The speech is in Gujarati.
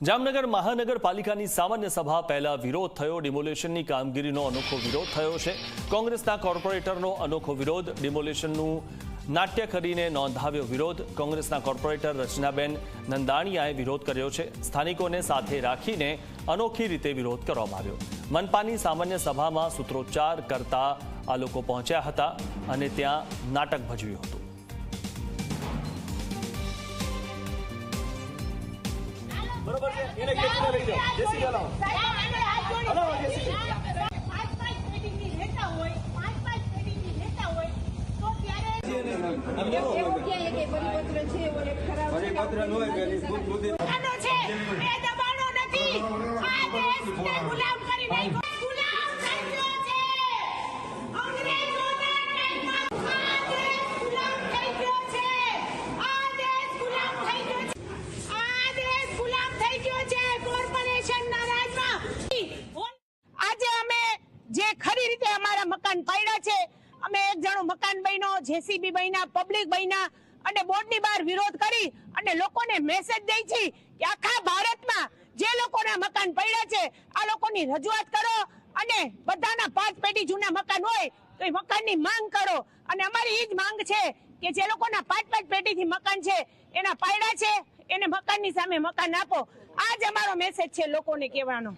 જામનગર મહાનગરપાલિકાની સામાન્ય સભા પહેલા વિરોધ થયો। ડિમોલેશનની કામગીરીનો અનોખો વિરોધ થયો છે। કોંગ્રેસના કોર્પોરેટરનો અનોખો વિરોધ। ડિમોલેશનનું નાટ્ય કરીને નોંધાવ્યો વિરોધ। કોંગ્રેસના કોર્પોરેટર રચનાબેન નંદાણીયાએ વિરોધ કર્યો છે। સ્થાનિકોને સાથે રાખીને અનોખી રીતે વિરોધ કરવામાં આવ્યો। મનપાની સામાન્ય સભામાં સૂત્રોચ્ચાર કરતા આ લોકો પહોંચ્યા હતા અને ત્યાં નાટક ભજવ્યું હતું। बरोबर है इन्हें कितना ले जाओ जेसी लाओ हेलो जेसी पांच मीटिंग ની લેતા હોય પાંચ મીટિંગ ની લેતા હોય તો ત્યારે એવું કે કે પરિપત્ર છે ઓ એક ખરાબ પરિપત્ર ન હોય પેલી બુદ્ધિ આનો છે એ દબાણો નથી આ દેશને ગુલામ કરી નાખ્યો ગુલામ થઈ ગયો છે અંગ્રેજોના ટાઈમમાં આ દેશ ગુલામ થઈ ગયો છે આ દેશ ગુલામ થઈ ગયો છે આજે અમે જે ખરી રીતે અમારા મકાન પાડ્યા છે અમે એક જણો મકાન બન્યો જેસીબી બન્યા પબ્લિક બન્યા અને બોર્ડની બહાર વિરોધ કરી અને લોકોને મેસેજ દઈ છે કે આખા ભારતમાં જે લોકોના મકાન પડ્યા છે આ લોકોની રજૂઆત કરો અને બધાના 5 પેઢી જૂના મકાન હોય તો એ મકાનની માંગ કરો અને અમારી એ જ માંગ છે કે જે લોકોના 5 પેઢીથી મકાન છે એના પાડ્યા છે એને મકાનની સામે મકાન આપો। આ જ અમારો મેસેજ છે લોકોને કહેવાનો।